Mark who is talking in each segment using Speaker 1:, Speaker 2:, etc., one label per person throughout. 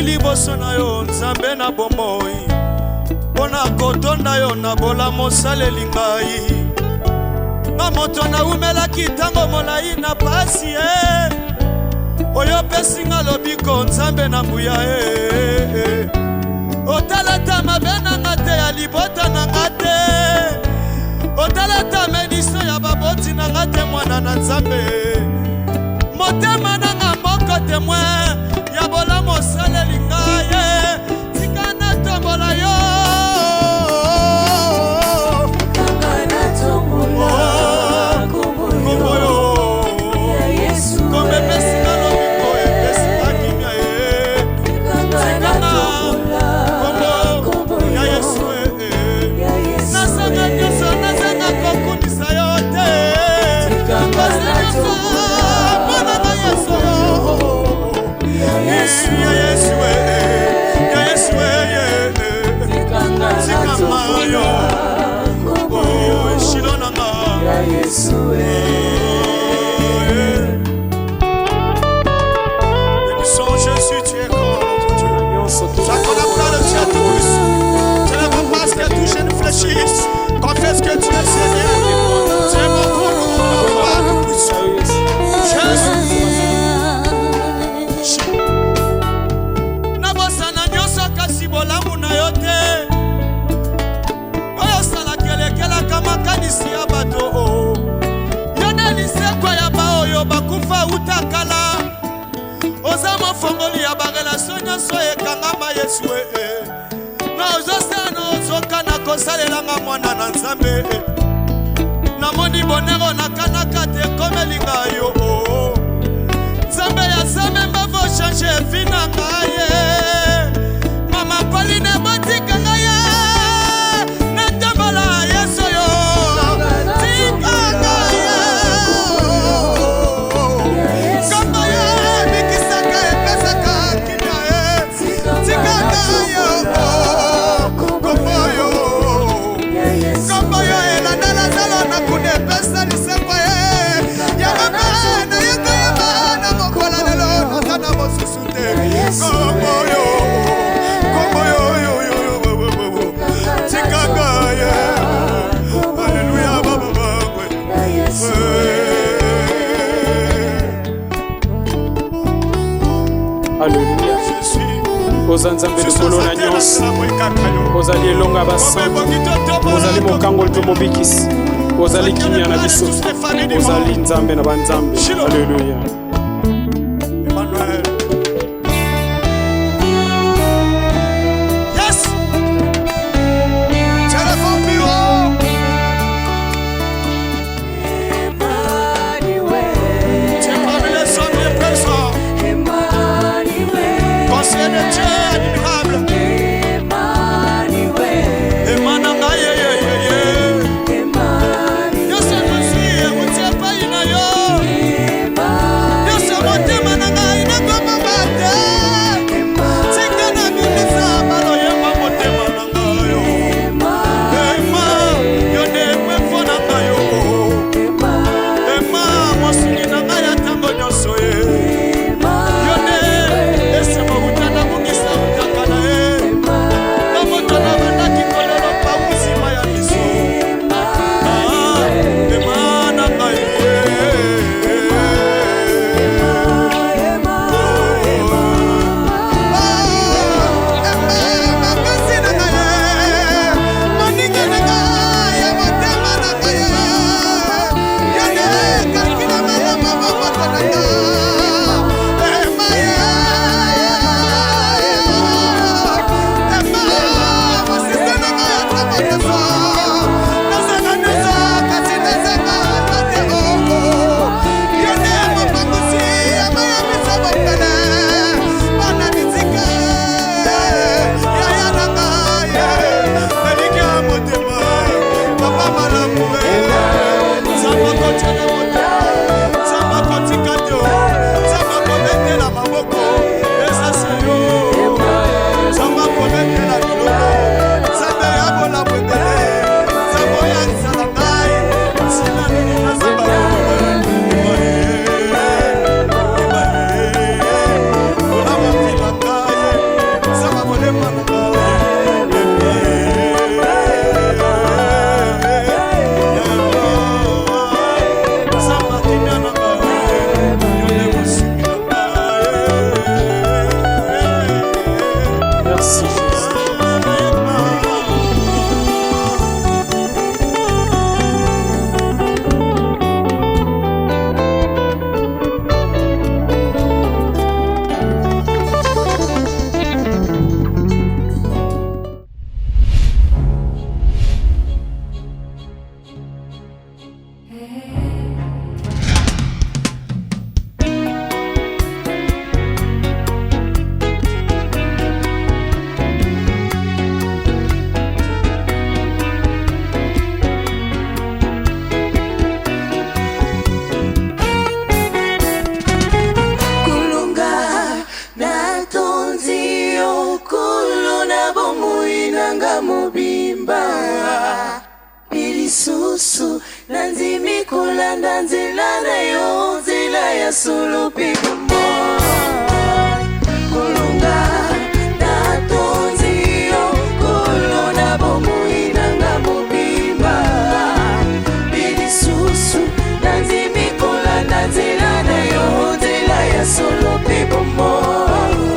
Speaker 1: liboso na yo nzambe na bomoi mpona kotonda yo na bola mosaleli ngai nga moto naumelaki ntango molai na pasi oyo pesi nga lobiko nzambe na nguya otalata mabe na nga te ya libota na nga te otalata mediso ya baboti na nga te mwana na nzambe motema na nga moko temoin ya bola mosaleli ngai tika na tombola yo kombo yo kombe pesi na lobiko epesi na kimia tika na kombo ya Yesu nasanga nyonso nazanga kokundisa yo te confesse que tu es Seigneur, tu es mon roi tout-puissant. Jésus. Nabosana nyonso kasi bolamu na yo te oyo sala kelekelaka makanisi ya bato yo na lisekwa ya baoyo bakufa utakala oza mofongoli ya barelasio nyonso ekangama Yesu na ozosana ozokana kosalelanga mwana na nzambe namoni bonero nakanaka te komeli ngai yo nzambe ya nzambe mbavo change vi na ngai mama Pauline botika ngai na tombola Yesu yo tika ngai kombo yo ebikisaka epesaka kimia tika ngai yo
Speaker 2: Alléluia. Ozanzambe likolo na nyonso ozali elonga basantu ozali mokango to mobikisi ozali kimia na biso ozali nzambe na banzambe. Alléluia.
Speaker 1: Emmanuel. Yes. Téléphone bureau. Tu es parmi les hommes les présents. Conseiller de Dieu admirable. Yo
Speaker 3: lisusu nanzimi kolanda nzela na yo nzela ya solo pe bomoi kolonga natonzi yo kolona bomoi nanga mobimba lisusu nanzimi kolanda nzela na yo nzela ya solo pe bomoi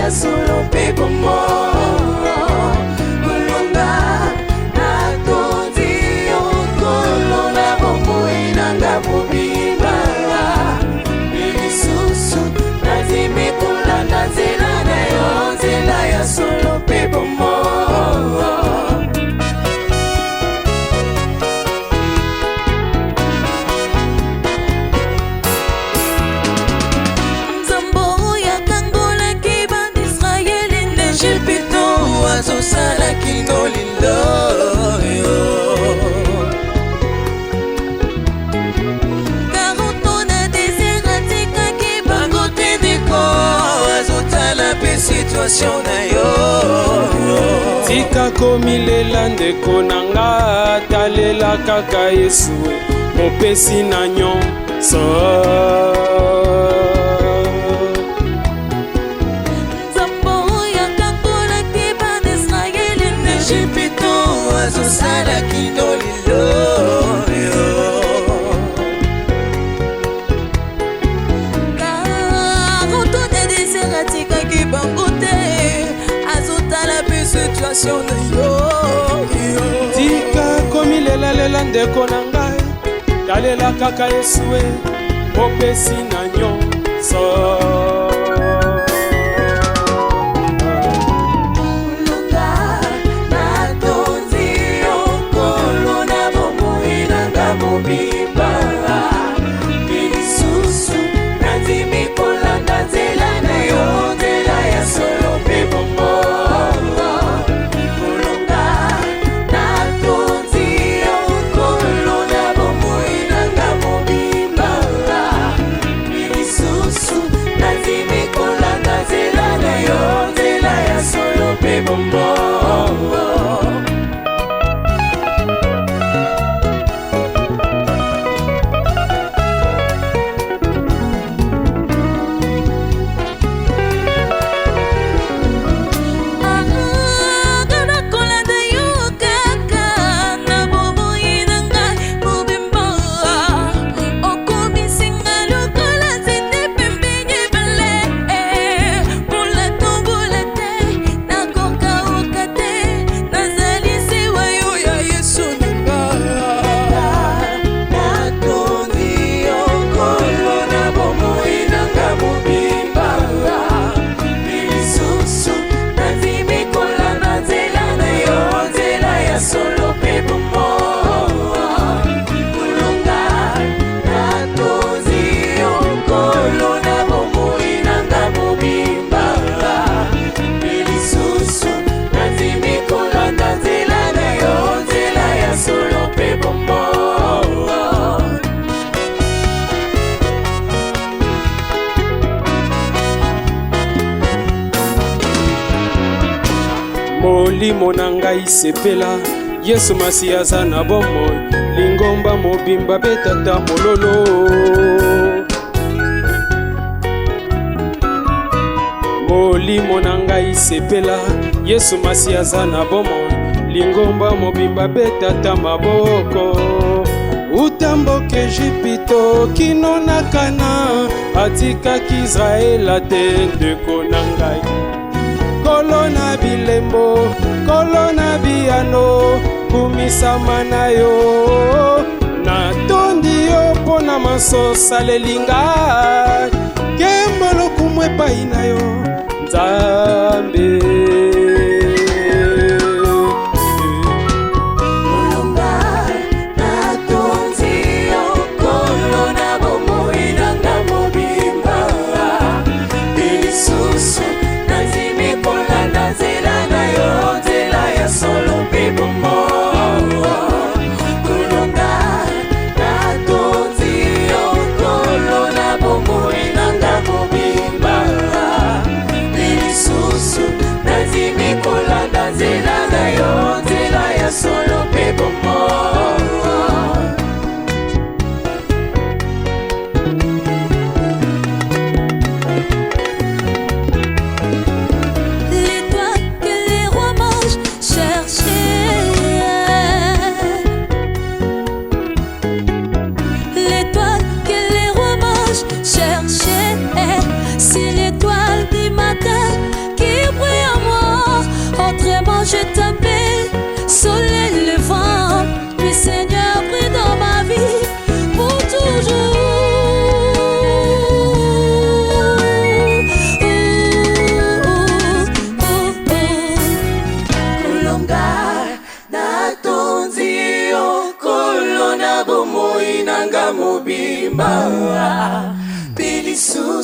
Speaker 3: solo pe bomo kolonga natonzi yo kolona bomo inanga mobimba lisusu nazimi kolanda nzela na yo nzela ya solo pe bomo azosala kino lilo karotona desera tikaki bango te ndeko azotala pe situation na yo
Speaker 2: tika komilela ndeko na nga talela kaka Yesu mopesi na nyonso
Speaker 3: azosala kino lilo karotona desera tikaki bango te azotala pe situation na yo
Speaker 2: tika komilelalela ndeko na ngai talela kaka Yesu mopesi na nyonso
Speaker 3: mobimba lisusu nanzimi kolanda nzela na yo nzela ya solo pe bomo kolonga natonzi yo kolona bomoi nanga mobimba lisusu nanzimi kolanda nzela na yo nzela ya solo pe bomo
Speaker 2: molimo na ngai sepela Yesu masi aza na bomoi lingomba mobimba betata mololo molimo na ngai sepela Yesu masi aza na bomoi lingomba mobimba betata maboko utamboka Ejipito kino na Kana atikaki Israela te ndeko na ngai kolona bilembo kolona biano kumisama na yo natondi yo mpona masosa lelinga kembolo kumwe epai na yo Nzambe
Speaker 3: Nanzimi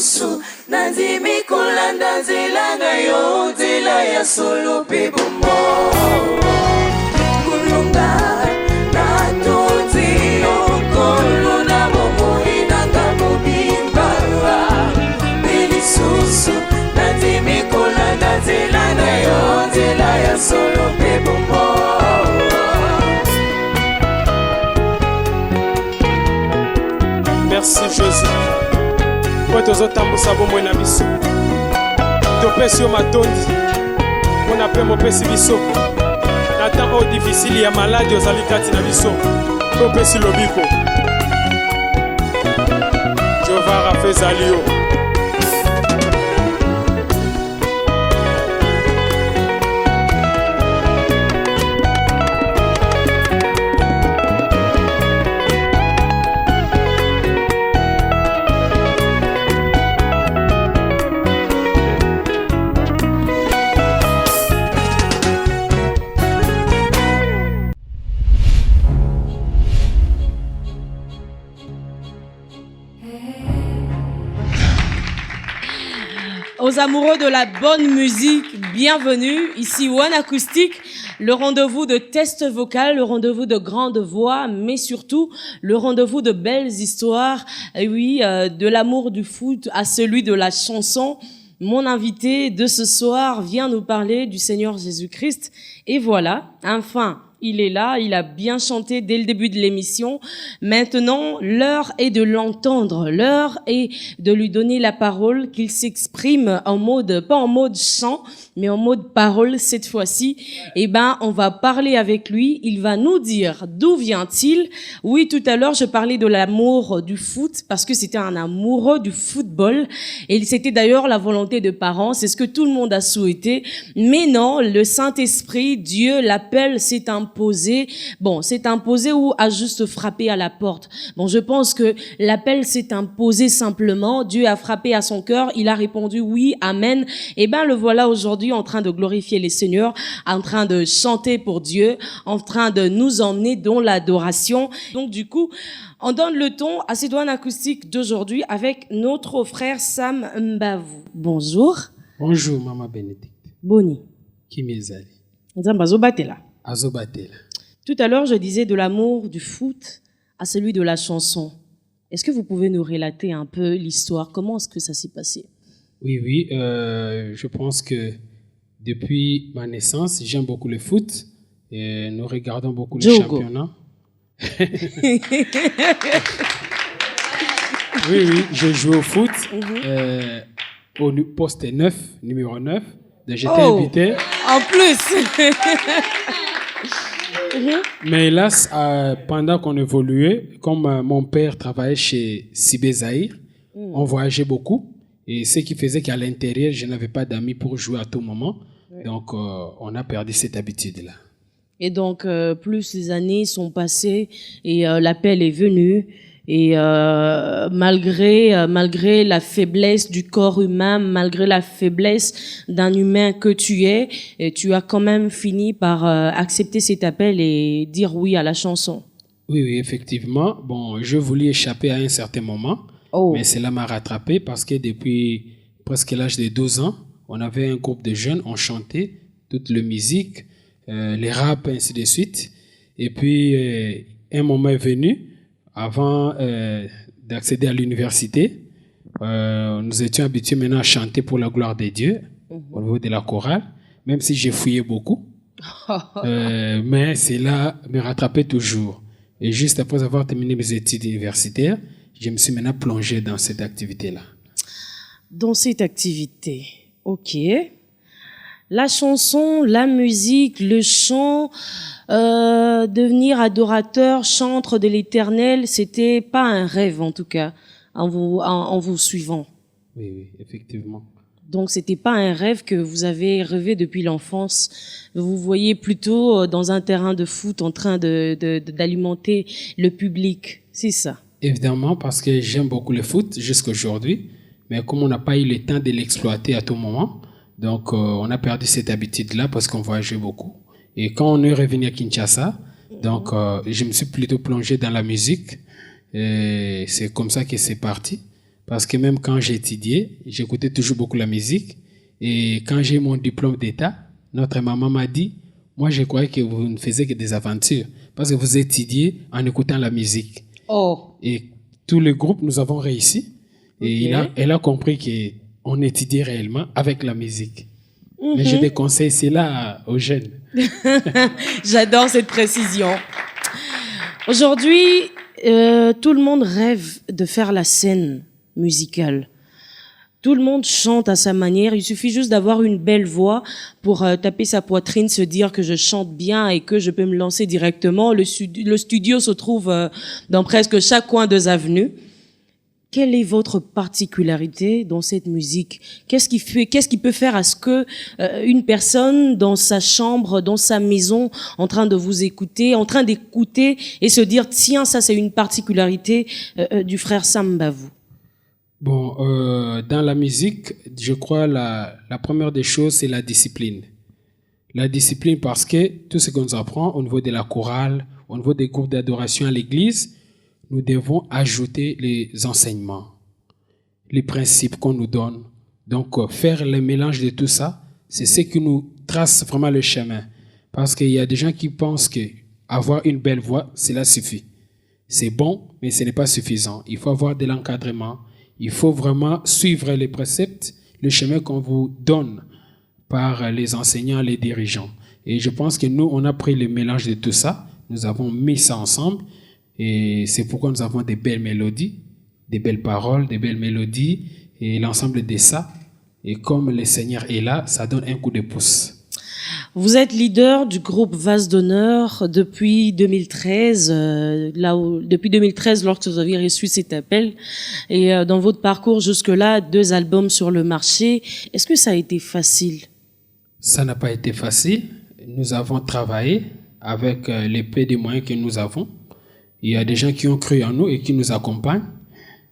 Speaker 3: lisusu nandimi kolanda nzela na yo nzela ya solo mpe bomoi kulunga natondi okolo na bomoi nanga mobimba mpe lisusu nandimi kolanda nzela na yo nzela ya solo mpe bomoi.
Speaker 2: Merci Jésus. Po tozotambusa bomoi na biso. Topesi yo matondi. Mpona mpe mopesi biso. Na temps oyo difficile ya maladi ozali kati na biso. Topesi lobiko. Jehova Rafa ezali yo.
Speaker 4: Aux amoureux de la bonne musique, bienvenue. Ici One Acoustic, le rendez-vous de test vocal, le rendez-vous de grandes voix, mais surtout le rendez-vous de belles histoires. Et oui, de l'amour du foot à celui de la chanson. Mon invité de ce soir vient nous parler du Seigneur Jésus-Christ. Et voilà, enfin, il est là, il a bien chanté dès le début de l'émission. Maintenant, l'heure est de l'entendre, l'heure est de lui donner la parole, qu'il s'exprime en mode, pas en mode chant, mais en mode parole cette fois-ci. Eh ben, on va parler avec lui, il va nous dire d'où vient-il. Oui, tout à l'heure, je parlais de l'amour du foot, parce que c'était un amoureux du football, et c'était d'ailleurs la volonté de parents, c'est ce que tout le monde a souhaité. Mais non, le Saint-Esprit, Dieu, l'appel s'est imposé. Bon, s'est imposé ou a juste frappé à la porte. Bon, je pense que l'appel s'est imposé simplement. Dieu a frappé à son cœur. Il a répondu oui, amen. Et ben, le voilà aujourd'hui en train de glorifier les seigneurs, en train de chanter pour Dieu, en train de nous emmener dans l'adoration. Donc, du coup, on donne le ton à cette One Acoustique d'aujourd'hui avec notre frère Sam Mbavu. Bonjour.
Speaker 2: Bonjour, Maman Bénédicte.
Speaker 4: Boni.
Speaker 2: Kimezali.
Speaker 4: Nzambazobatela.
Speaker 2: Azobatela.
Speaker 4: Tout à l'heure, je disais de l'amour du foot à celui de la chanson. Est-ce que vous pouvez nous relater un peu l'histoire? Comment est-ce que ça s'est passé?
Speaker 2: Oui, je pense que depuis ma naissance, j'aime beaucoup le foot et nous regardons beaucoup le championnat. Oui, j'ai joué au foot au poste 9, numéro 9. Donc j'étais invité.
Speaker 4: En plus.
Speaker 2: Mais hélas, pendant qu'on évoluait, comme mon père travaillait chez Sibé Zahir, on voyageait beaucoup. Et ce qui faisait qu'à l'intérieur, je n'avais pas d'amis pour jouer à tout moment. Donc, on a perdu cette habitude-là.
Speaker 4: Et donc, plus les années sont passées et l'appel est venu. Et malgré la faiblesse du corps humain, malgré la faiblesse d'un humain que tu es, et tu as quand même fini par accepter cet appel et dire oui à la chanson.
Speaker 2: Oui, effectivement. Bon, je voulais échapper à un certain moment, mais cela m'a rattrapé parce que depuis presque l'âge de 12 ans, on avait un groupe de jeunes, on chantait toute la musique, les rap, ainsi de suite. Et puis, un moment est venu. Avant d'accéder à l'université, nous étions habitués maintenant à chanter pour la gloire de Dieu au niveau de la chorale, même si j'ai fouillé beaucoup. Mais cela me rattrapait toujours. Et juste après avoir terminé mes études universitaires, je me suis maintenant plongé dans cette activité-là.
Speaker 4: Dans cette activité, ok. La chanson, la musique, le chant, devenir adorateur, chantre de l'Éternel, c'était pas un rêve en tout cas, en vous suivant.
Speaker 2: Oui, effectivement.
Speaker 4: Donc c'était pas un rêve que vous avez rêvé depuis l'enfance. Vous voyez plutôt dans un terrain de foot en train d'alimenter le public, c'est ça? Évidemment,
Speaker 2: parce que j'aime beaucoup le foot jusqu'à aujourd'hui, mais comme on n'a pas eu le temps de l'exploiter à tout moment, donc on a perdu cette habitude-là parce qu'on voyageait beaucoup. Et quand on est revenu à Kinshasa, donc je me suis plutôt plongé dans la musique. Et c'est comme ça que c'est parti. Parce que même quand j'ai étudié, j'écoutais toujours beaucoup la musique. Et quand j'ai eu mon diplôme d'État, notre maman m'a dit, moi je croyais que vous ne faisiez que des aventures. Parce que vous étudiez en écoutant la musique.
Speaker 4: Oh.
Speaker 2: Et tout le groupe, nous avons réussi. Et elle a compris qu'on étudiait réellement avec la musique. Mais je déconseille cela aux jeunes.
Speaker 4: J'adore cette précision. Aujourd'hui, tout le monde rêve de faire la scène musicale. Tout le monde chante à sa manière. Il suffit juste d'avoir une belle voix pour taper sa poitrine, se dire que je chante bien et que je peux me lancer directement. Le studio se trouve dans presque chaque coin des avenues. Quelle est votre particularité dans cette musique? Qu'est-ce qui peut faire à ce que une personne dans sa chambre, dans sa maison, en train de vous écouter, en train d'écouter et se dire tiens, ça c'est une particularité du frère Sam Mbavou?
Speaker 2: Bon, dans la musique, je crois la première des choses, c'est la discipline. La discipline parce que tout ce qu'on nous apprend au niveau de la chorale, au niveau des groupes d'adoration à l'église, nous devons ajouter les enseignements, les principes qu'on nous donne. Donc, faire le mélange de tout ça, c'est ce qui nous trace vraiment le chemin. Parce qu'il y a des gens qui pensent qu'avoir une belle voix, cela suffit. C'est bon, mais ce n'est pas suffisant. Il faut avoir de l'encadrement. Il faut vraiment suivre les préceptes, le chemin qu'on vous donne par les enseignants, les dirigeants. Et je pense que nous, on a pris le mélange de tout ça. Nous avons mis ça ensemble. Et c'est pourquoi nous avons des belles mélodies, des belles paroles, des belles mélodies. Et l'ensemble de ça, et comme le Seigneur est là, ça donne un coup de pouce.
Speaker 4: Vous êtes leader du groupe Vase d'honneur depuis 2013, depuis 2013 lorsque vous avez reçu cet appel. Et dans votre parcours jusque-là, 2 albums sur le marché. Est-ce que ça a été facile?
Speaker 2: Ça n'a pas été facile. Nous avons travaillé avec les peu de moyens que nous avons. Il y a des gens qui ont cru en nous et qui nous accompagnent.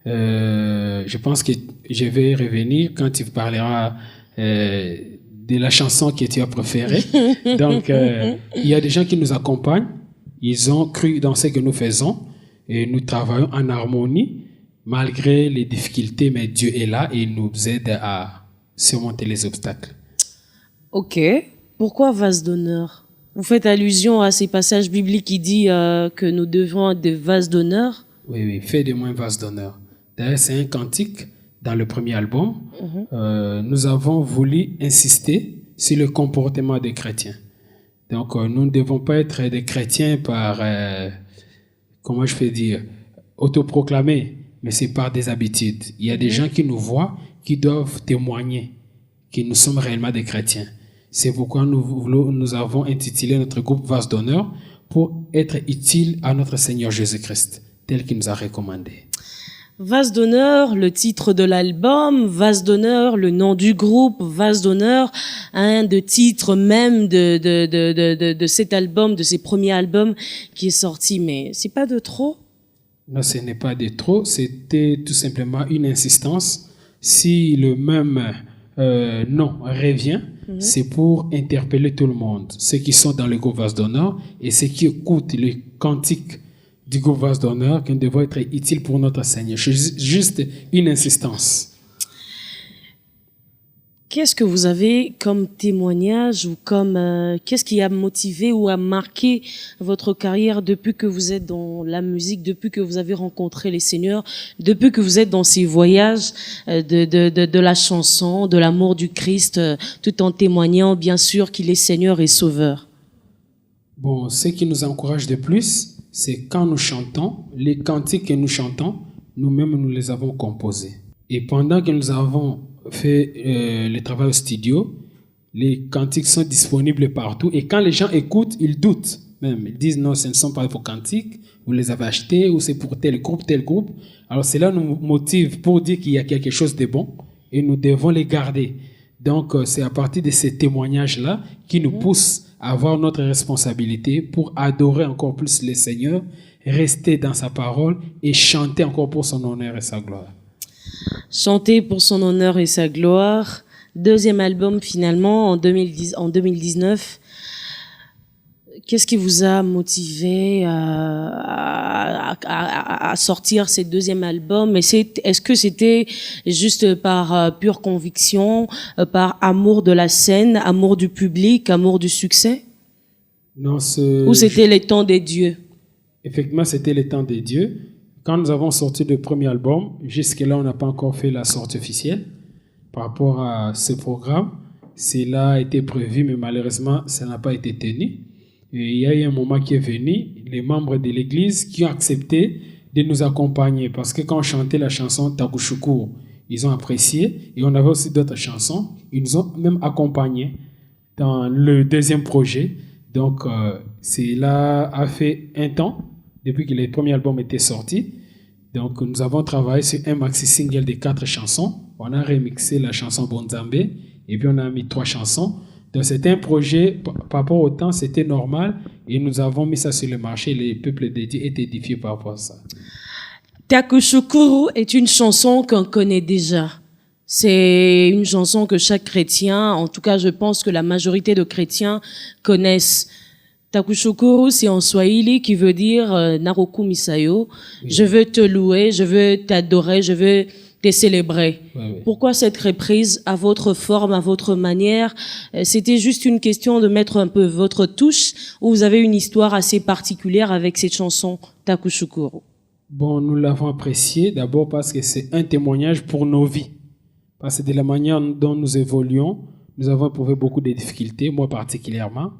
Speaker 2: Je pense que je vais revenir quand tu parleras de la chanson que tu as préférée. Donc, il y a des gens qui nous accompagnent. Ils ont cru dans ce que nous faisons et nous travaillons en harmonie malgré les difficultés. Mais Dieu est là et il nous aide à surmonter les obstacles.
Speaker 4: Ok. Pourquoi Vase d'honneur? Vous faites allusion à ces passages bibliques qui disent que nous devons être des vases d'honneur?
Speaker 2: Oui, fais de moi un vase d'honneur. D'ailleurs, c'est un cantique dans le premier album. Nous avons voulu insister sur le comportement des chrétiens. Donc, nous ne devons pas être des chrétiens par, comment je peux dire, autoproclamés, mais c'est par des habitudes. Il y a des gens qui nous voient, qui doivent témoigner que nous sommes réellement des chrétiens. C'est pourquoi nous avons intitulé notre groupe Vase d'honneur pour être utile à notre Seigneur Jésus-Christ, tel qu'il nous a recommandé.
Speaker 4: Vase d'honneur, le titre de l'album, Vase d'honneur, le nom du groupe, Vase d'honneur, un des titres même de cet album, de ces premiers albums qui est sorti. Mais c'est pas de trop?
Speaker 2: Non, ce n'est pas de trop. C'était tout simplement une insistance. Si le même nom revient, c'est pour interpeller tout le monde, ceux qui sont dans le groupe Vase d'honneur et ceux qui écoutent le cantique du groupe Vase d'honneur, qui devrait être utile pour notre Seigneur. Juste une insistance.
Speaker 4: Qu'est-ce que vous avez comme témoignage ou comme qu'est-ce qui a motivé ou a marqué votre carrière depuis que vous êtes dans la musique, depuis que vous avez rencontré les seigneurs, depuis que vous êtes dans ces voyages de la chanson, de l'amour du Christ, tout en témoignant bien sûr qu'il est Seigneur et Sauveur?
Speaker 2: Bon, ce qui nous encourage de plus, c'est quand nous chantons, les cantiques que nous chantons, nous-mêmes nous les avons composés. Et pendant que nous avons fait le travail au studio, les cantiques sont disponibles partout et quand les gens écoutent, ils doutent même. Ils disent non, ce ne sont pas vos cantiques, vous les avez achetés ou c'est pour tel groupe. Alors cela nous motive pour dire qu'il y a quelque chose de bon et nous devons les garder. Donc c'est à partir de ces témoignages-là qui nous poussent à avoir notre responsabilité pour adorer encore plus le Seigneur, rester dans sa parole et chanter encore pour son honneur et sa gloire.
Speaker 4: Chanter pour son honneur et sa gloire. Deuxième album finalement en 2019. Qu'est-ce qui vous a motivé à sortir ce deuxième album? Est-ce que c'était juste par pure conviction, par amour de la scène, amour du public, amour du succès?
Speaker 2: Non,
Speaker 4: ou c'était les temps des dieux?
Speaker 2: Effectivement, c'était les temps des dieux. Quand nous avons sorti le premier album, jusque-là, on n'a pas encore fait la sortie officielle par rapport à ce programme. Cela a été prévu, mais malheureusement, ça n'a pas été tenu. Et il y a eu un moment qui est venu, les membres de l'église qui ont accepté de nous accompagner. Parce que quand on chantait la chanson Takushukuru, ils ont apprécié. Et on avait aussi d'autres chansons. Ils nous ont même accompagnés dans le deuxième projet. Donc, cela a fait un temps, depuis que le premier album était sorti. Donc, nous avons travaillé sur un maxi-single de 4 chansons. On a remixé la chanson Bonzambe. Et puis, on a mis 3 chansons. Donc, c'était un projet, par rapport au temps, c'était normal. Et nous avons mis ça sur le marché. Les peuples dédiés étaient édifiés par rapport à ça.
Speaker 4: Takushukuru est une chanson qu'on connaît déjà. C'est une chanson que chaque chrétien, en tout cas je pense que la majorité de chrétiens connaissent. Takushukuru, c'est en Swahili qui veut dire Naroku Misayo. Oui. Je veux te louer, je veux t'adorer, je veux te célébrer. Oui. Pourquoi cette reprise à votre forme, à votre manière? C'était juste une question de mettre un peu votre touche, ou vous avez une histoire assez particulière avec cette chanson Takushukuru?
Speaker 2: Bon, nous l'avons apprécié d'abord parce que c'est un témoignage pour nos vies. Parce que de la manière dont nous évoluons, nous avons éprouvé beaucoup de difficultés, moi particulièrement,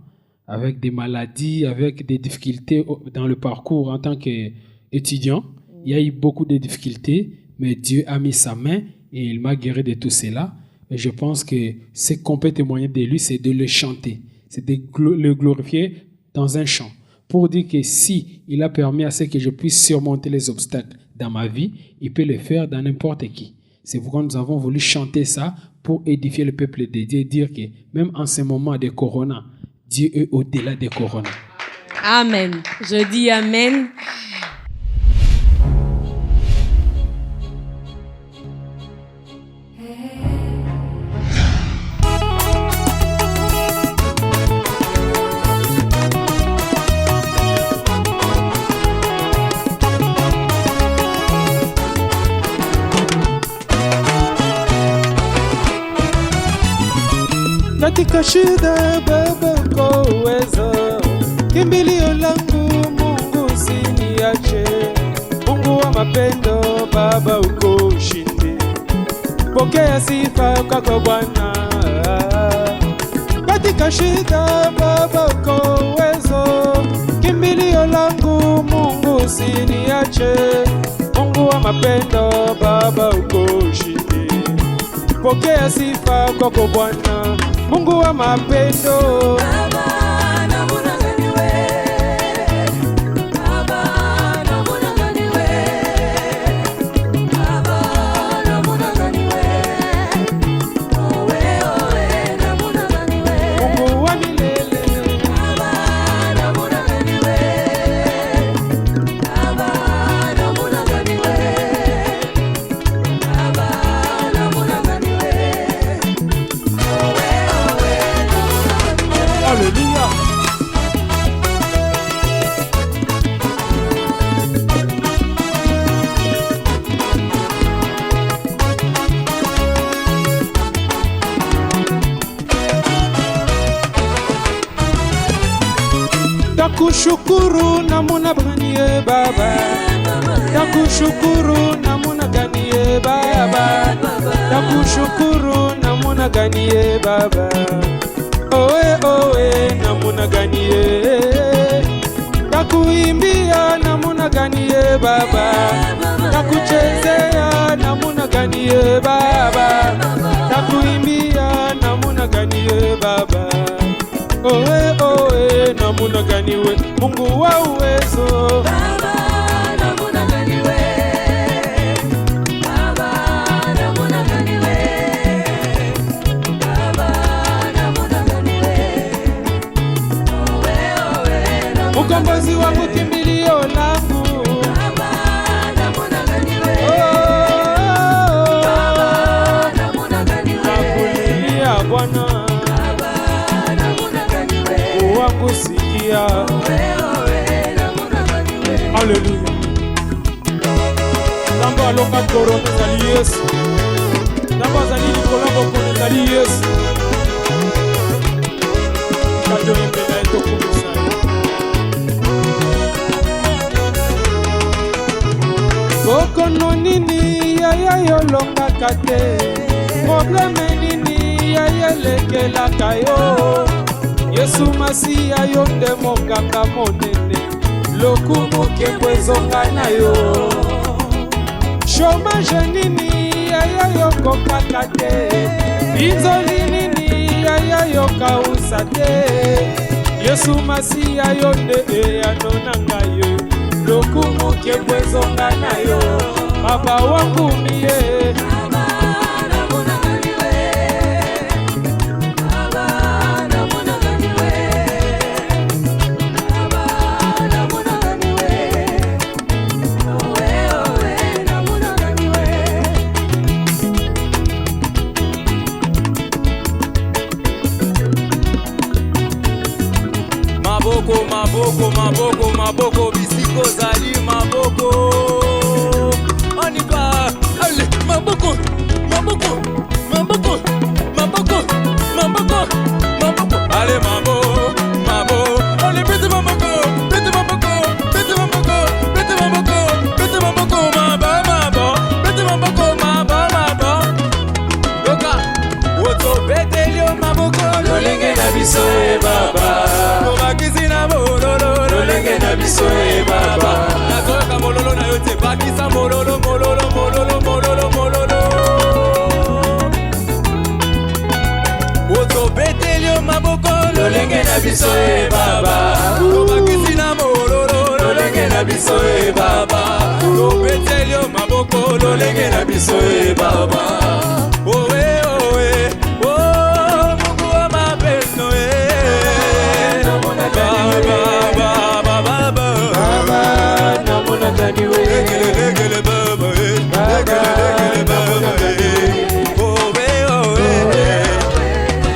Speaker 2: avec des maladies, avec des difficultés dans le parcours en tant qu'étudiant. Il y a eu beaucoup de difficultés, mais Dieu a mis sa main et il m'a guéri de tout cela. Et je pense que ce qu'on peut témoigner de lui, c'est de le chanter, c'est de le glorifier dans un chant. Pour dire que si il a permis à ce que je puisse surmonter les obstacles dans ma vie, il peut le faire dans n'importe qui. C'est pourquoi nous avons voulu chanter ça pour édifier le peuple de Dieu et dire que même en ce moment de corona, Dieu est au-delà des corona.
Speaker 4: Amen. Je dis amen.
Speaker 5: Katika shida Baba uko uwezo, kimbilio langu Mungu usiniache, Mungu wa mapendo Baba uko ushindi, pokea sifa kwako Bwana. Katika shida Baba uko uwezo, kimbilio langu Mungu usiniache, Mungu wa mapendo Baba uko ushindi, pokea sifa kwako Bwana. Mungu wa mapendo Baba, namuna gani we? Baba, namuna gani we? Baba, namuna gani we? Owe, owe, namuna gani we? Mungu wa milele Baba, namuna gani we? Baba, namuna gani we? Baba, namuna gani we? Alléluia. Takushukuru namuna gani Baba, takushukuru namuna gani Baba, takushukuru namuna gani Baba. Oe oe namuna gani takuimbia namuna gani Baba, takuchezea namuna gani Baba, takuimbia namuna gani Baba. Oe oe namuna gani we, Mungu wa uwezo Baba, namuna gani we? Baba, namuna gani we? Mkombozi wangu kimbilio langu Baba, namuna gani we? Baba, namuna gani we? Nakulilia Bwana Baba, namuna gani we? Wangu sikia ya. Alléluia. Ntango alonga koro ezali Yesu. Ntango azali likolo bokono ezali Yesu. Kajo yembela etokomisa yo. Bokono nini yaya yolongaka te, probleme nini yaya elekelaka yo. Yesu Masiya yo nde mokaka monene, lokumu nkembo ezonga na yo. Chômage nini yaya yokokaka te, binzoli nini yaya yokausa te. Yesu Masiya yo nde eyano na ngai yo, lokumu nkembo ezonga na yo. Baba wangu miye
Speaker 6: maboko bisiko zali maboko. On y va, allez, maboko, allez mabo, allez pète maboko, Loka, woto betelio maboko, lolenge na biso e baba. Bakizina mololo, lolenge na biso e baba. Nakoka mololo na yo te bakisa mololo. Woto betelio maboko, lolenge na biso e baba. Bakizina mololo, lolenge na biso e baba. Betelio maboko, lolenge na biso e baba.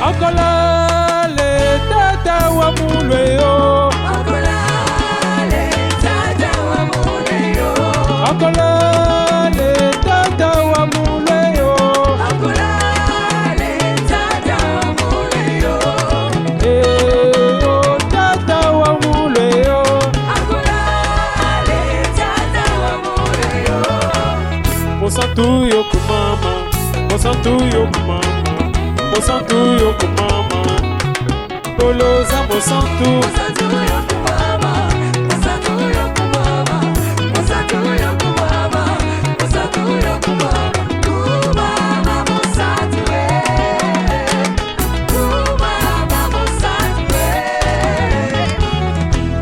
Speaker 5: Akola le tata wa mulwe yo. Akola le tata wa mulwe yo. Akola le tata wa mulwe yo. Akola le tata wa mulwe yo. Oh tata wa mulwe yo. Akola le tata wa mulwe yo. Mosantu yo kumama, mosantu yo kumama. Mosantu yo kumama, toloza mosantu. Mosantu yo kumama, mosantu yo kumama, mosantu yo kumama, mosantu yo kumama. Kumama mosantu kumama mosantu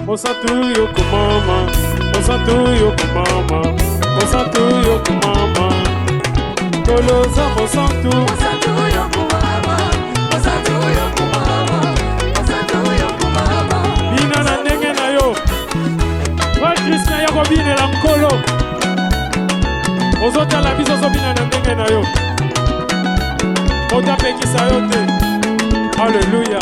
Speaker 5: mosantu yo kumama, mosantu yo kumama, mosantu yo kumama. Toloza mosantu. Mosantu yo kumama, mosantu yo kumama, mosantu yo kumama. Bina na ndenge na yo, Patrice na yako bine la mkolo. Ozota la biso zo bina na ndenge na yo. Ota pekisa yo te. Alléluia.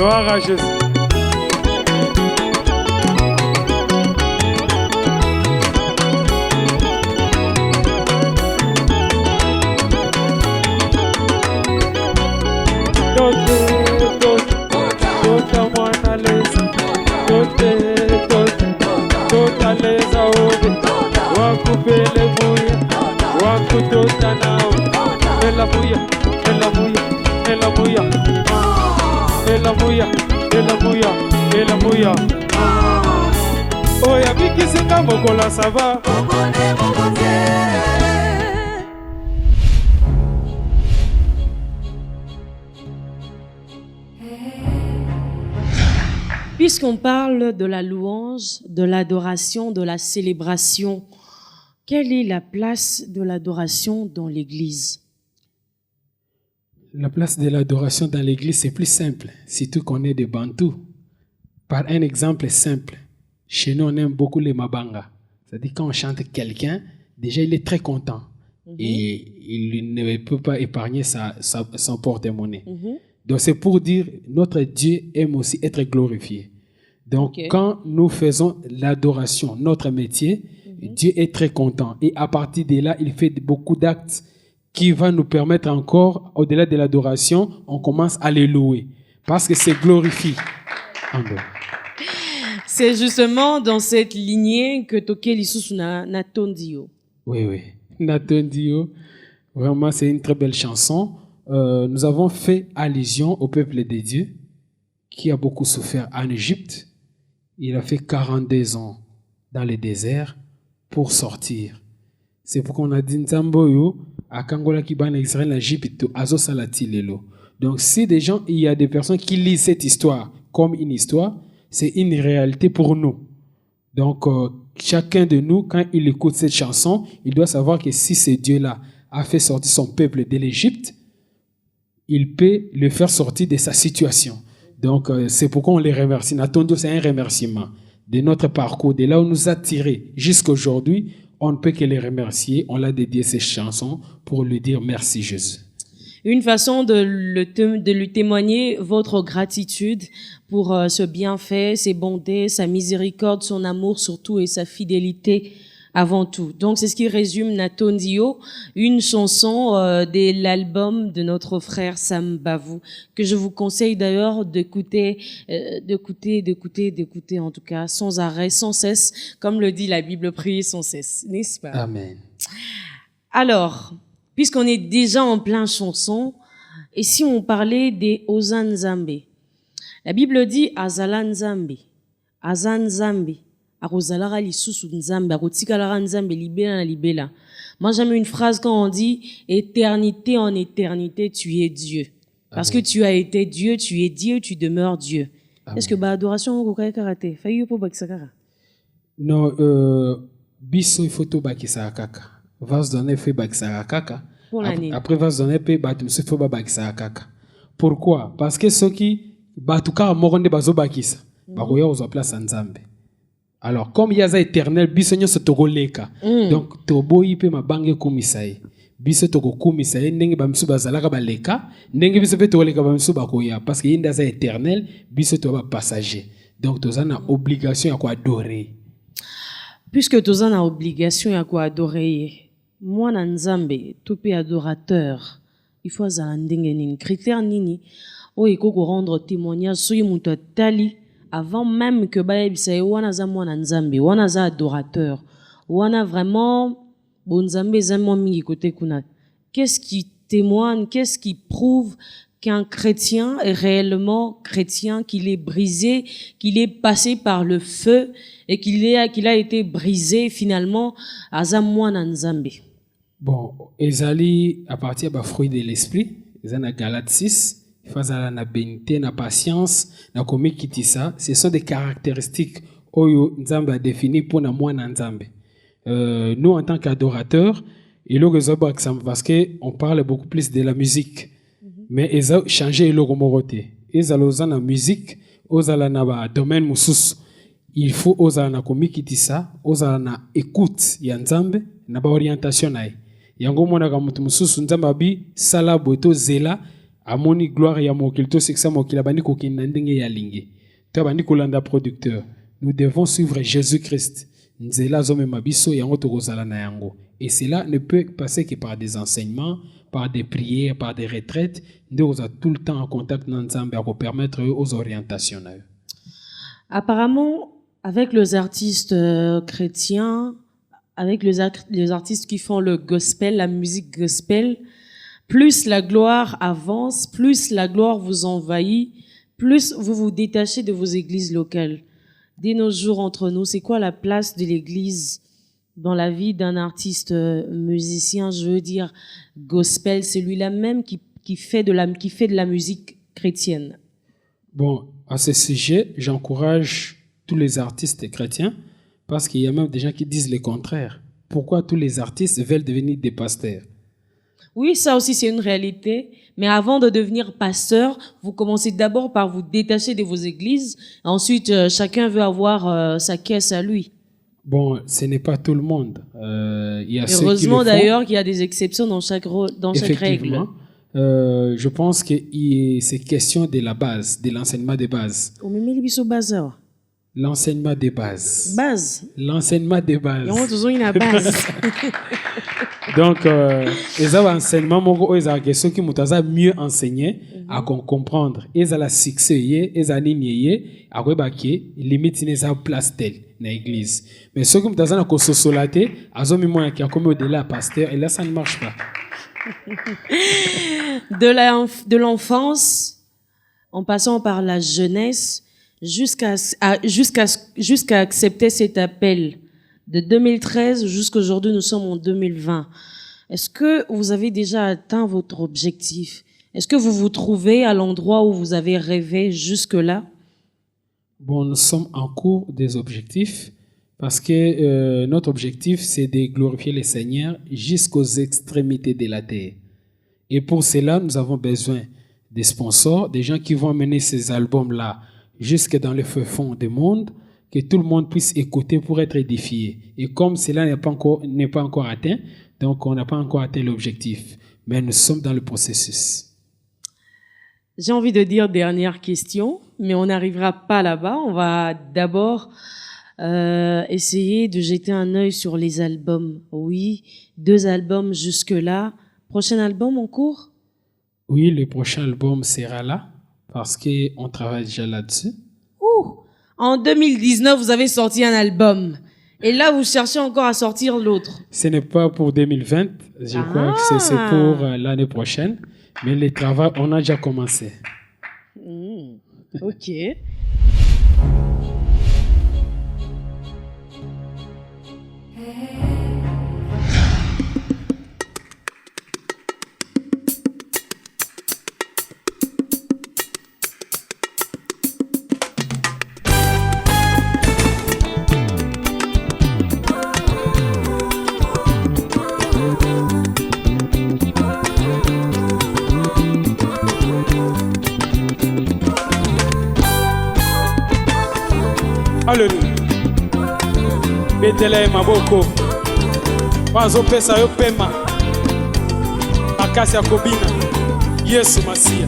Speaker 5: Gloire à Jésus. Tota mwana leza, tota leza obe, wakupele buya, wakutota nao, ela buya, ela buya, ela buya, ela buya, ela buya, ela buya. Oya bikisika mokola sava.
Speaker 4: Puisqu'on parle de la louange, de l'adoration, de la célébration, quelle est la place de l'adoration dans l'Église?
Speaker 2: La place de l'adoration dans l'église, c'est plus simple, surtout qu'on est des Bantous. Par un exemple simple, chez nous, on aime beaucoup les mabanga. C'est-à-dire quand on chante quelqu'un, déjà il est très content. Et il ne peut pas épargner son porte-monnaie. Donc c'est pour dire, notre Dieu aime aussi être glorifié. Donc quand nous faisons l'adoration, notre métier, Dieu est très content. Et à partir de là, il fait beaucoup d'actes qui va nous permettre encore, au-delà de l'adoration, on commence à les louer. Parce que c'est glorifié.
Speaker 4: C'est justement dans cette lignée que Toke Lisusu Natondio.
Speaker 2: Oui. Natondio, vraiment c'est une très belle chanson. Nous avons fait allusion au peuple de Dieu qui a beaucoup souffert en Égypte. Il a fait 42 ans dans le désert pour sortir. C'est pourquoi on a dit Nzamboyo à Kangola qui ban Israël en Égypte azo salati lelo. Donc si il y a des personnes qui lisent cette histoire comme une histoire, c'est une réalité pour nous. Donc chacun de nous, quand il écoute cette chanson, il doit savoir que si ce Dieu-là a fait sortir son peuple de l'Égypte, il peut le faire sortir de sa situation. Donc, c'est pourquoi on les remercie. Natondo, c'est un remerciement de notre parcours, de là où on nous a tirés jusqu'à aujourd'hui. On ne peut que les remercier. On l'a dédié ces chansons pour lui dire merci Jésus.
Speaker 4: Une façon de lui témoigner votre gratitude pour ce bienfait, ses bontés, sa miséricorde, son amour surtout et sa fidélité avant tout. Donc c'est ce qui résume Natondio, une chanson de l'album de notre frère Sam Bavou, que je vous conseille d'ailleurs d'écouter en tout cas sans arrêt, sans cesse, comme le dit la Bible, prier sans cesse, n'est-ce pas?
Speaker 2: Amen.
Speaker 4: Alors, puisqu'on est déjà en plein chanson, et si on parlait des Ozan Zambe? La Bible dit Azalan Zambe, Azan Zambe. Moi j'aime une phrase quand on dit éternité en éternité tu es Dieu. Parce que tu as été Dieu, tu es Dieu, tu demeures Dieu. Amen. Est-ce que adoration au karaté failli pour bakisakara?
Speaker 2: Non, biso il faut to bakisakaka. Va se donner fait bakisakaka. Après va se donner pe batum se faut bakisakaka. Pourquoi? Parce que ceux qui batuka moronde bazo bakisa. Bakoya ozo place Nzambe. Alors, comme il y a ça éternel, bisogno se togoleka. Donc, toboyi pe mabange kumisaye. Biso togo kumisaye, nenge bamisu bazalaka baleka, nenge biso pe togoleka bamisu bakoya. Parce que yinda ça éternel, biso toba passager. Donc, tozan a obligation à quoi adorer.
Speaker 4: Puisque tozan a obligation à quoi adorer, moi na Nzambe, tout pe adorateur, il faut azala ndenge nini. Critère nini, o ekoko rendre témoignage, soyi muto tali, avant même que Baïbisa wana za mwana Nzambe, wana za adorateur, wana vraiment bon Nzambe zamo mingi côté kuna. Qu'est-ce qui témoigne, qu'est-ce qui prouve qu'un chrétien est réellement chrétien, qu'il est brisé, qu'il est passé par le feu et qu'il a été brisé finalement à za mwana Nzambe?
Speaker 2: Bon, ezali à partir du fruit de l'esprit, ezana Galates 6. La bénité, la patience, la komikitisa, ce sont des caractéristiques oyo Nzambe a définies pour na mwana Nzambe. Nous en tant qu'adorateurs, il faut parce que on parle beaucoup plus de la musique, mais ils ont changé le romoroté. Ils ont la musique, ils ont na domaine musus. Il faut oza na komikitisa, oza na écoute ya Nzambe, na ba orientation nae. Yango mona ka mutu mususu Nzambe abi sala boto zela amoni gloire ya mokili to sexa mokili abandi kokenda ndenge ya lingi to abandi kolanda producteur. Nous devons suivre Jésus-Christ. Nzela zomema biso yango tokozala na yango. Et cela ne peut passer que par des enseignements, par des prières, par des retraites. Nous sommes tout le temps en contact dans Nzambe pour permettre aux orientations.
Speaker 4: Apparemment, avec les artistes chrétiens, avec les artistes qui font le gospel, la musique gospel, plus la gloire avance, plus la gloire vous envahit, plus vous vous détachez de vos églises locales. Dès nos jours entre nous, c'est quoi la place de l'église dans la vie d'un artiste musicien, je veux dire gospel, celui-là même qui fait de la musique chrétienne?
Speaker 2: Bon, à ce sujet, j'encourage tous les artistes chrétiens parce qu'il y a même des gens qui disent le contraire. Pourquoi tous les artistes veulent devenir des pasteurs?
Speaker 4: Oui, ça aussi c'est une réalité. Mais avant de devenir pasteur, vous commencez d'abord par vous détacher de vos églises. Ensuite, chacun veut avoir sa caisse à lui.
Speaker 2: Bon, ce n'est pas tout le monde. Il y a
Speaker 4: heureusement d'ailleurs qu'il y a des exceptions dans chaque règle.
Speaker 2: Je pense que c'est question de la base, de l'enseignement de base. L'enseignement de base.
Speaker 4: Base.
Speaker 2: L'enseignement de base.
Speaker 4: Une base.
Speaker 2: Donc, les enseignements, ceux qui m'ont mieux enseigné à comprendre, ils ont la succès, ils ont l'igné, à quoi limite ils ont place telle dans l'église. Mais ceux qui m'ont dit que société, ils ont mis moins qui a comme au-delà pasteur, et là ça ne marche pas.
Speaker 4: De l'enfance, en passant par la jeunesse, jusqu'à accepter cet appel. De 2013 jusqu'à aujourd'hui, nous sommes en 2020. Est-ce que vous avez déjà atteint votre objectif? Est-ce que vous vous trouvez à l'endroit où vous avez rêvé jusque-là?
Speaker 2: Bon, nous sommes en cours des objectifs parce que notre objectif, c'est de glorifier le Seigneur jusqu'aux extrémités de la terre. Et pour cela, nous avons besoin des sponsors, des gens qui vont amener ces albums-là jusque dans le fond du monde, que tout le monde puisse écouter pour être édifié. Et comme cela n'est pas encore atteint, donc on n'a pas encore atteint l'objectif. Mais nous sommes dans le processus.
Speaker 4: J'ai envie de dire dernière question, mais on n'arrivera pas là-bas. On va d'abord essayer de jeter un œil sur les albums. Oui, 2 albums jusque-là. Prochain album en cours?
Speaker 2: Oui, le prochain album sera là, parce qu'on travaille déjà là-dessus.
Speaker 4: En 2019, vous avez sorti un album. Et là, vous cherchez encore à sortir l'autre.
Speaker 2: Ce n'est pas pour 2020. Je crois que c'est pour l'année prochaine. Mais le travail, on a déjà commencé.
Speaker 4: Ok.
Speaker 5: Alléluia. Betele maboko. Wazo pesa yo pema. Makasi ya kobina. Yesu Masia.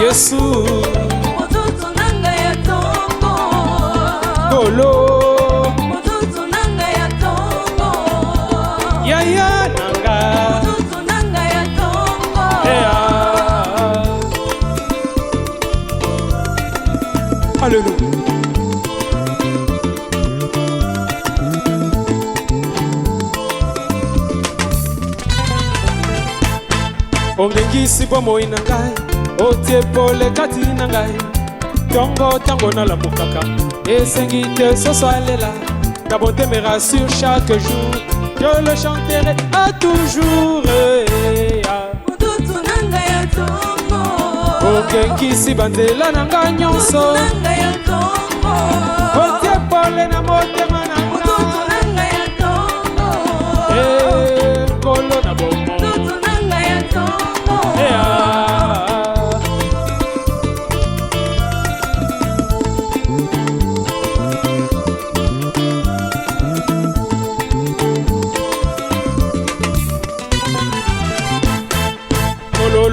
Speaker 2: Yesu
Speaker 3: Motutu nanga ya tongo
Speaker 2: Golo
Speaker 3: Motutu nanga ya tongo
Speaker 2: Yaya nanga
Speaker 3: Motutu nanga ya tongo
Speaker 2: Ea Alléluia.
Speaker 5: Ongengisi bomoi na ngai otie pole kati na ngai tongo tango nalamukaka esengi te soso alela ta bonté me rassure chaque jour je le chanterai à toujours
Speaker 3: Motutu nanga ya tongo
Speaker 5: ongengisi banzela na ngai nyonso
Speaker 3: Motutu nanga ya tongo
Speaker 5: otie pole na motema na
Speaker 3: Motutu nanga ya tongo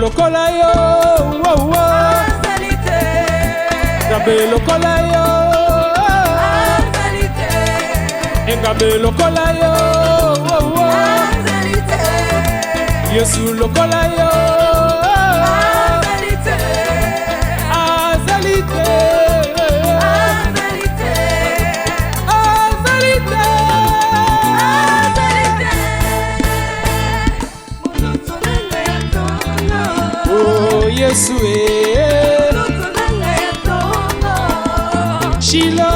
Speaker 5: lokola yo, wow, wow. Nzambe lokola yo, Nzambe lokola yo, wow, wow. Yesu lokola yo, azalite. Yesu Shilo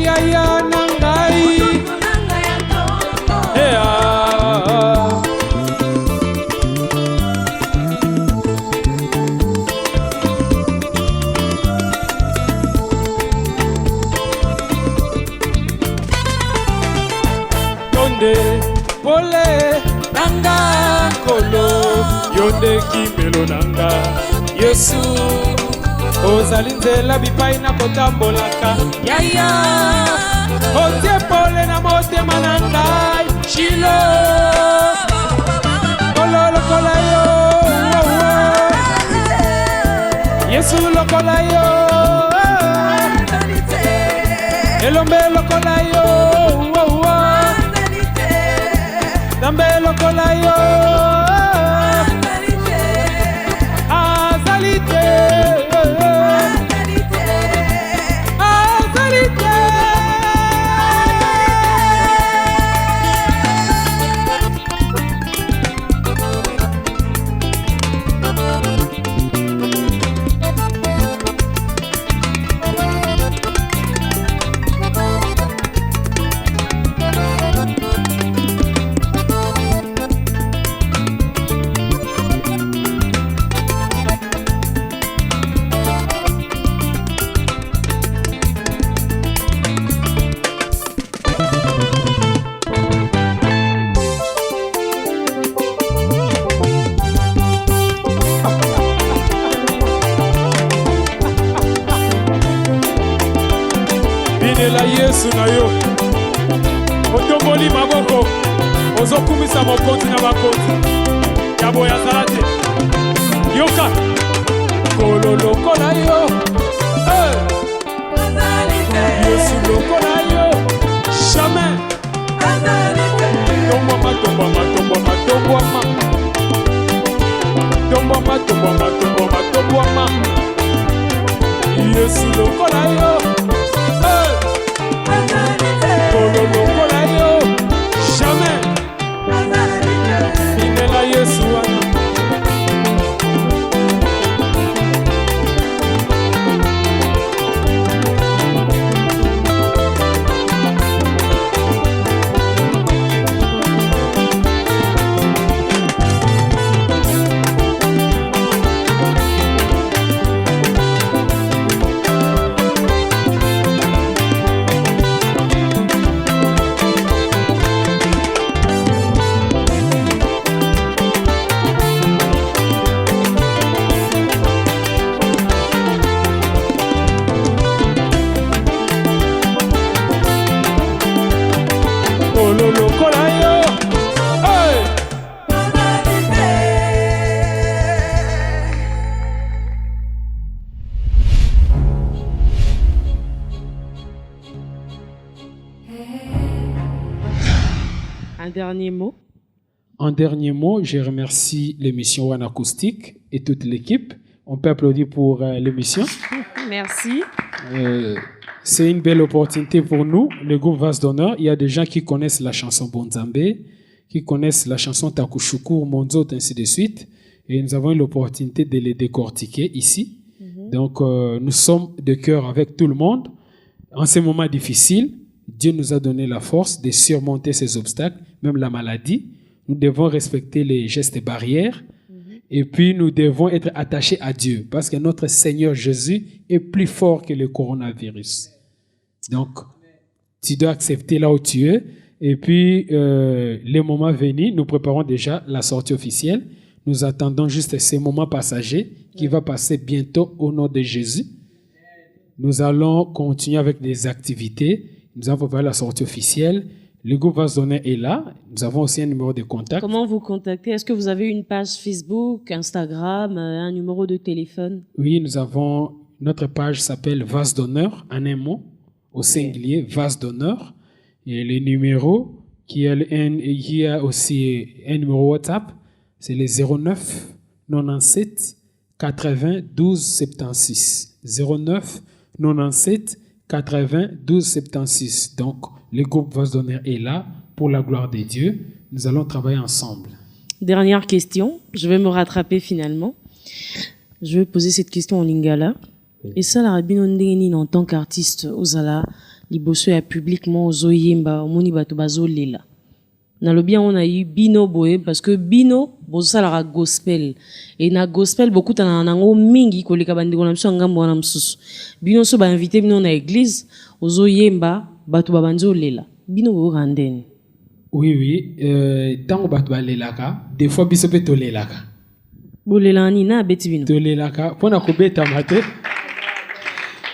Speaker 5: yaya nangai Donde pole nanga kolo yonde kimelo nanga Yesu ozali nzela bipai na kotambolaka yaya otie pole na motema na ngai Shilo kolo lokola yo Yesu lokola yo elombe lokola yo Nzambe lokola yo azalite azalite la Yesu na yo otomboli maboko ozokumisa mokonzi na bakonzi ya boya zalate yoka kolo lokola yo Yesu lokola yo jamais tombwama tombwama tombwama tombwama tombwama tombwama tombwama tombwama Yesu lokola yo Kolo lokola yo jamais Inela Yesu wana
Speaker 4: Un dernier mot.
Speaker 2: En dernier mot, je remercie l'émission One Acoustique et toute l'équipe. On peut applaudir pour l'émission.
Speaker 4: Merci.
Speaker 2: C'est une belle opportunité pour nous, le groupe Vase d'Honneur. Il y a des gens qui connaissent la chanson Bonzambe, qui connaissent la chanson Takushukur, Monzot, ainsi de suite. Et nous avons eu l'opportunité de les décortiquer ici. Donc, nous sommes de cœur avec tout le monde. En ces moments difficiles, Dieu nous a donné la force de surmonter ces obstacles, même la maladie. Nous devons respecter les gestes barrières. Et puis, nous devons être attachés à Dieu parce que notre Seigneur Jésus est plus fort que le coronavirus. Donc, tu dois accepter là où tu es. Et puis, les moments venus, nous préparons déjà la sortie officielle. Nous attendons juste ces moments passagers qui va passer bientôt au nom de Jésus. Nous allons continuer avec des activités. Nous allons préparer la sortie officielle. Le groupe Vase d'honneur est là. Nous avons aussi un numéro de contact.
Speaker 4: Comment vous contacter? Est-ce que vous avez une page Facebook, Instagram, un numéro de téléphone?
Speaker 2: Oui, nous avons... Notre page s'appelle Vase d'honneur, en un mot, au singulier, Vase d'honneur. Et le numéro, qui a aussi un numéro WhatsApp, c'est le 09 97 80 12 76. 09 97 80 12 76. Donc, le groupe Vase d'honneur est là pour la gloire de Dieu. Nous allons travailler ensemble.
Speaker 4: Dernière question, je vais me rattraper finalement. Je vais poser cette question en lingala. Et ça, la rabino ndeni en tant qu'artiste, ozala, liboso ya publiquement, ozoyemba, omoni bato bazolela. Nalobi on a eu bino boye, parce que bino, bozala la gospel. Et na gospel, beaucoup t'en nango mingi, koleka bandiko na mso ngambo na msusu. Bino so ba invité bino na église, ozoyemba, bato babanzo lela. Bino bo randeni.
Speaker 2: Oui. Tango bato balelaka, des fois biso pe tolelaka.
Speaker 4: Bolela ni na beti bino.
Speaker 2: Tolelaka, pona kobeta mate.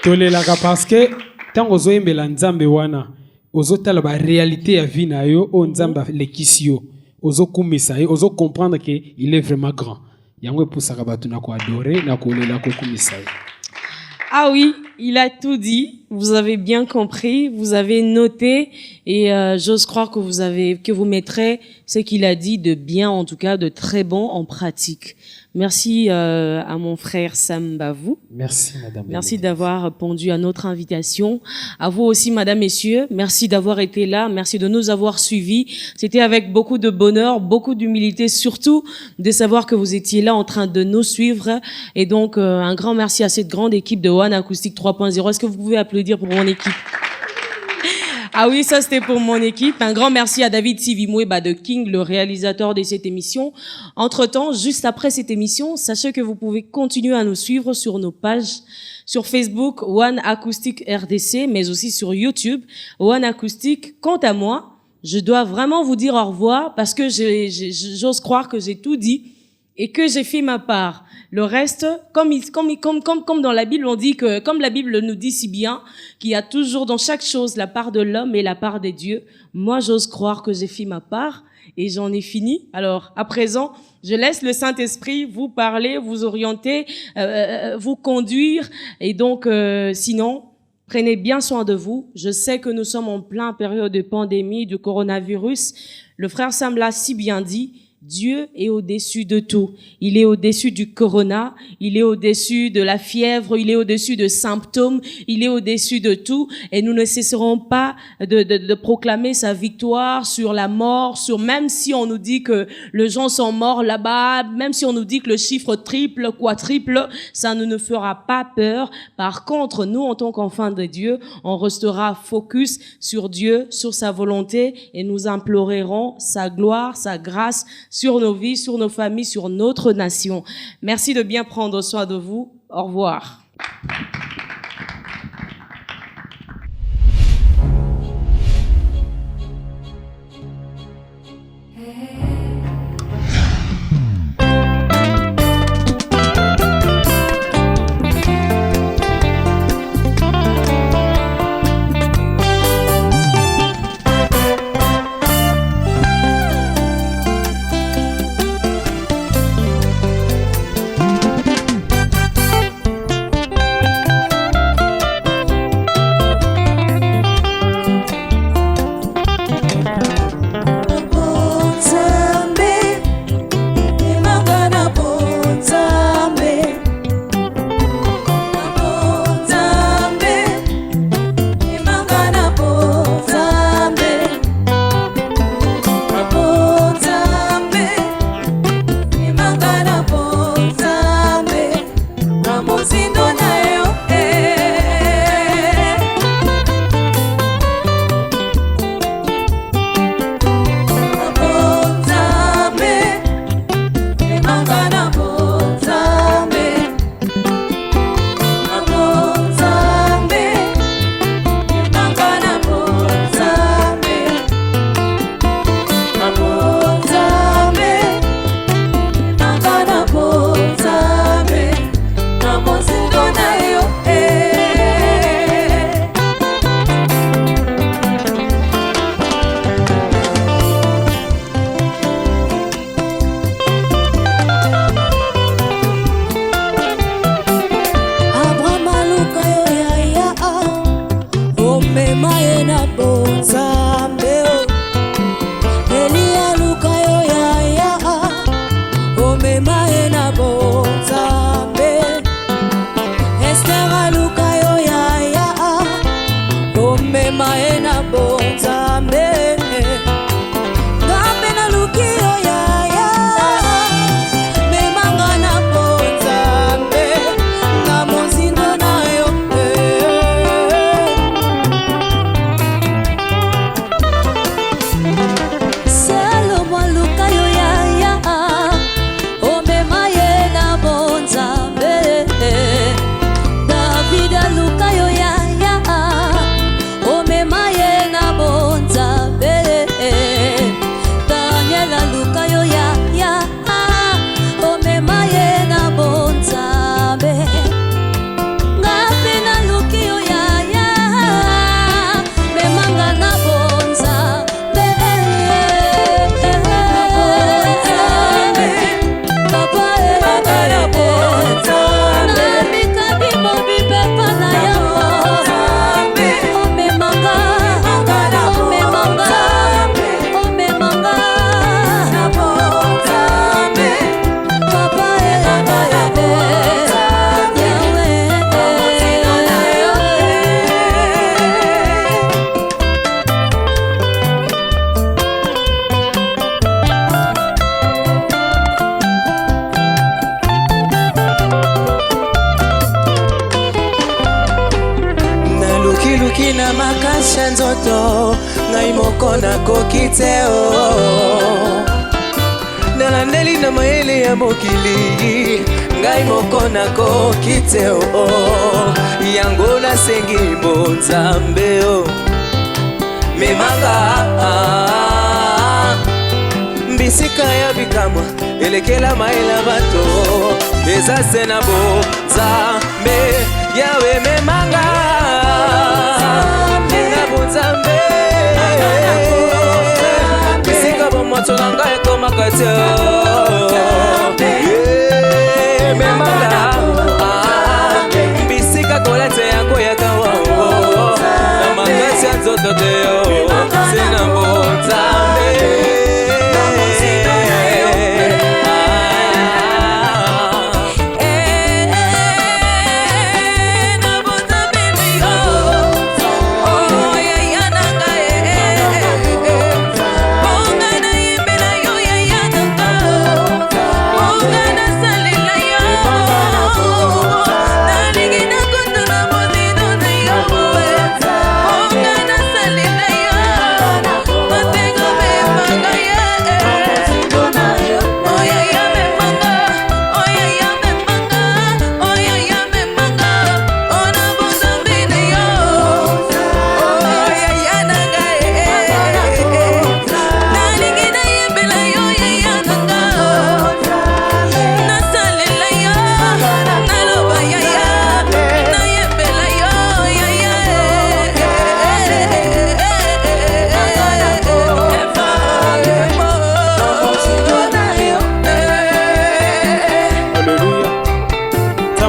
Speaker 2: Tolelaka parce que tango ozoyembela nzambe wana, ozotala ba réalité ya vie na yo, o nzambe lekisi yo, ozokumisa yo, ozocomprendre que il est vraiment grand. Yango epusaka bato na ko adorer, na ko lela ko kumisa yo.
Speaker 4: Ah oui, il a tout dit. Vous avez bien compris, vous avez noté et j'ose croire que vous mettrez ce qu'il a dit de bien, en tout cas de très bon en pratique. Merci à mon frère Sam Bavou.
Speaker 2: Merci madame.
Speaker 4: Merci d'avoir répondu à notre invitation. À vous aussi madame, messieurs, merci d'avoir été là, merci de nous avoir suivis. C'était avec beaucoup de bonheur, beaucoup d'humilité, surtout de savoir que vous étiez là en train de nous suivre. Et donc un grand merci à cette grande équipe de One Acoustic 3.0. Est-ce que vous pouvez applaudir pour mon équipe? Ah oui, ça c'était pour mon équipe. Un grand merci à David Sivimoueba de King, le réalisateur de cette émission. Entre-temps, juste après cette émission, sachez que vous pouvez continuer à nous suivre sur nos pages, sur Facebook, One Acoustic RDC, mais aussi sur YouTube, One Acoustic. Quant à moi, je dois vraiment vous dire au revoir parce que j'ose croire que j'ai tout dit et que j'ai fait ma part. Le reste, comme dans la Bible, on dit que, comme la Bible nous dit si bien, qu'il y a toujours dans chaque chose la part de l'homme et la part des dieux. Moi, j'ose croire que j'ai fait ma part et j'en ai fini. Alors, à présent, je laisse le Saint-Esprit vous parler, vous orienter, vous conduire. Et donc, sinon, prenez bien soin de vous. Je sais que nous sommes en plein période de pandémie, du coronavirus. Le frère Sam l'a si bien dit. Dieu est au-dessus de tout. Il est au-dessus du corona, il est au-dessus de la fièvre, il est au-dessus de symptômes, il est au-dessus de tout. Et nous ne cesserons pas de proclamer sa victoire sur la mort, sur même si on nous dit que les gens sont morts là-bas, même si on nous dit que le chiffre triple, quadruple, ça ne nous fera pas peur. Par contre, nous, en tant qu'enfants de Dieu, on restera focus sur Dieu, sur sa volonté et nous implorerons sa gloire, sa grâce, sur nos vies, sur nos familles, sur notre nation. Merci de bien prendre soin de vous. Au revoir.
Speaker 3: omema ye na bonzambe Elia luka yo yaya omema ye na bonzambe Esther luka yo yaya omema ye na bonzambe Ngambe na luki yo yaya memanga na bonzambe na mozindo na yo Salomo luka yo yaya omema ye na bonzambe David luka yo yaya omema ye na bonzambe Daniel luka yo yaya omema ye na bonzambe Ngapi na luki yo yaya memanga na bonzambe Papa na bonzambe Mikabi mobi pepa na yango omemanga omemanga omemanga na bonzambe Papa
Speaker 6: nalukiluki na makasi ya nzoto ngai moko nakoki te nalandeli na mayele ya mokili ngai moko nakoki te yango nasengi bonzambe memanga mbisika ya bikamwa elekela mayela bato eza se na bonzambe yawe memanga na bonzambe bisika bomoto na ngai ekomaka te memanga bisika kolete yango yakawango na makasi ya nzoto te se na bonzambe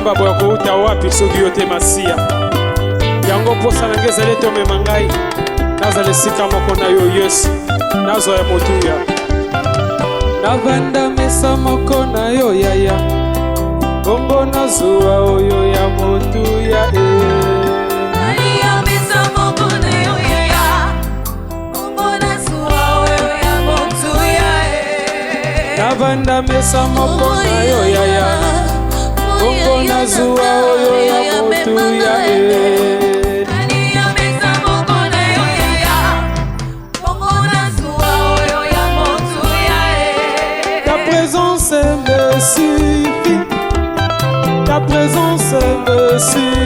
Speaker 2: Babo yakouta wapi soki yo te masiya yango mposa na ngai ezali tomema ngai nazala esika moko na yo Yesu nazwa ya motuya
Speaker 5: navanda mesa moko na yo yaya bongo nazwa oyo ya motuya navanda mesa moko na yo yaya bongo nazwa oyo ya motuya Ta présence me suffit, ta présence me suffit.